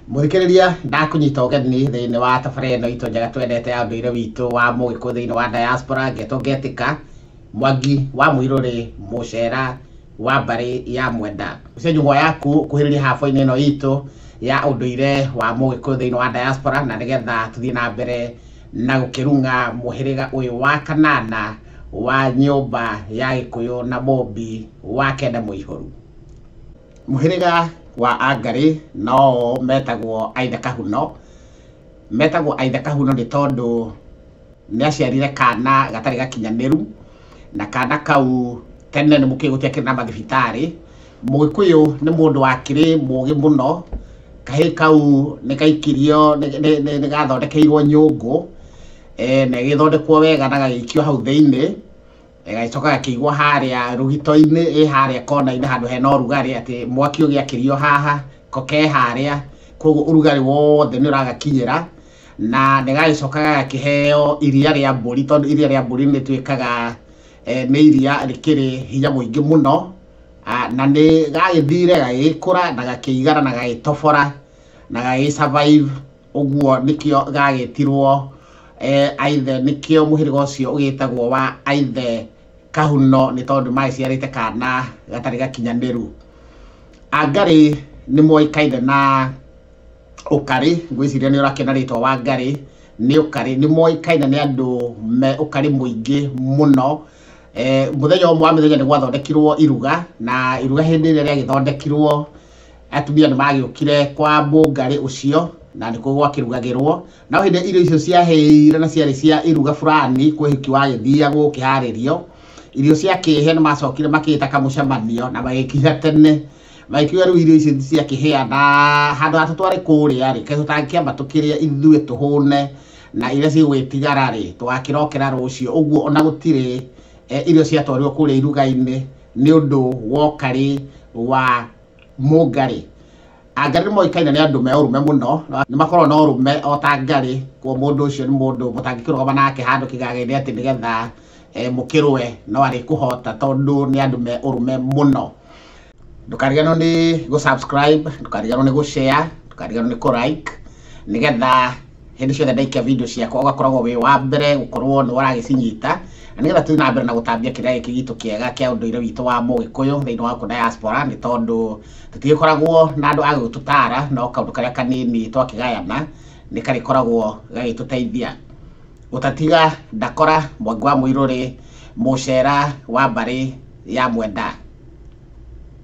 Muthikiriria ndakunyita ugeni thiini wa tabarĩra ĩno itũ njega twendete ya ũndũire witũ wa Mũgĩkũyũ thiini wa diaspora ngetwo ngetika Mwangi wa Mũirũrĩ Mũcera wa mbarĩ ya Mwenda. Ucio njũng'wa yaku kuhĩrĩria habu-inĩ ĩno itũ ya ũndũire wa Mũgĩkũyũ thiini wa diaspora na nigetha tuthie na mbere na gũkĩrung'a mũhĩrĩga ũyũ wa kanana wa nyũmba ya Gĩkũyũ na Mũmbi wa Kenda Mũihũru. Mũhĩrĩga wa Angarĩ no metagwo Aithe Kahuno. Metagwo Aithe Kahuno nĩ tondũ nĩ aciarire kana gatarĩ gakinyanĩru, na kana kau tene nĩ mũkĩrĩ gũtiakĩrĩ na mathibitarĩ. Mũgĩkũyũ nĩ mũndũ wakĩrĩ mũũgĩ mũno. Kahĩĩ kau nĩ gaikirio nĩ gathondekeirwo nyũngũ na gĩthondekwo wega na gagĩikio hau thĩinĩ, gagĩcoka gakĩigwo harĩa rũgito-inĩ harĩa kona-inĩ handũ hena ũrugarĩ, atĩ mwaki ũgĩakĩrio haha ke harĩa, koguo ũrugarĩ wothe nĩ ũragakinyĩra, na nĩ gagĩcoka gagakĩheo iria rĩa mbũri, tondũ iria rĩa mbũri nĩ rĩtuĩkaga nĩ iria rĩkĩrĩ hinya mũingĩ mũno, na nĩ gagĩthire gagĩkũra na gakĩigana na gagĩtobora na gagĩ-survive. Ũguo nĩkĩo gagĩtirwo Aithe, nĩkĩo mũhĩrĩga ũcio ũgĩtagwo wa Aithe Kahuno, nĩ tondũ magĩciarĩte kana gatarĩ gakinyanĩru. Angarĩ nĩ moĩkaine na ũkarĩ, ngwĩciria nĩ ũrakĩona rĩtwa wa Ngarĩ nĩ ũkarĩ. Nĩ moĩkaine nĩ andũ me ũkarĩ mũingĩ mũno. Mũthenya ũmwe wa mĩthenya nĩ gwathondekirwo iruga, na iruga hĩndĩ ĩrĩa rĩagĩthondekirwo atumia nĩ magĩũkire kwa Mũngarĩ ũcio na nĩkuo gwakĩrugagĩrwo. No hĩndĩ irio icio ciahĩire na ciarĩ cia iruga fulani, kwĩ ũhiki wagĩthiagwo ũkĩharĩrio, irio ciakĩhĩa nĩ macokire makĩĩta kamũcemanio na magĩkinya tene, magĩkiuga rĩu irio icio ciakĩhĩa na handũ ha tũtware kũrĩa rĩ, kaĩ tũtangĩkĩamba tũkĩrĩe ithuĩ tũhũne, na iria cigwĩtigara rĩ tũgakĩrokera rũciũ. Ũguo ona gũtirĩ irio ciatwarirwo kũrĩa iruga-inĩ nĩ ũndũ wa ũkarĩ wa Mũngarĩ. Angarĩ nĩ moĩkaine nĩ andũ me ũrũme mũno, nĩ makoragwo na ũrũme o ta Ngarĩ, koguo mũndũ ũcio nĩ mũndũ mũtangĩkĩrũgama nake handũ kĩgage-inĩ atĩ nĩgetha mũkĩrũe, no arĩkũhota tondũ nĩ andũ me ũrũme mũno. Ndũkariganĩrwo nĩ gũ-subscribe, ndũkariganĩrwo nĩ gũ-share, ndũkariganĩrwo nĩ kũ-like, nĩgetha hĩndĩ ciothe ndaikia video ciakwa ũgakoragwo wĩ wa mbere gũkorwo nĩ ũragĩcinyita, na nĩgetha tũthiĩ na mbere na gũtambia kĩrĩa gĩkĩ gitũ kĩega kĩa ũndũire witũ wa Mũgĩkũyũ thĩinĩ wa diaspora, nĩ tondũ tũtigĩkoragwo na andũ a gũtũtara, no kaũndũ karĩa kanini twakĩgayana nĩ karĩkoragwo gagĩtũteithia. Gũtatiga ndakora Mwangi wa Mũirũrĩ Mũcera wa mbarĩ ya Mwenda.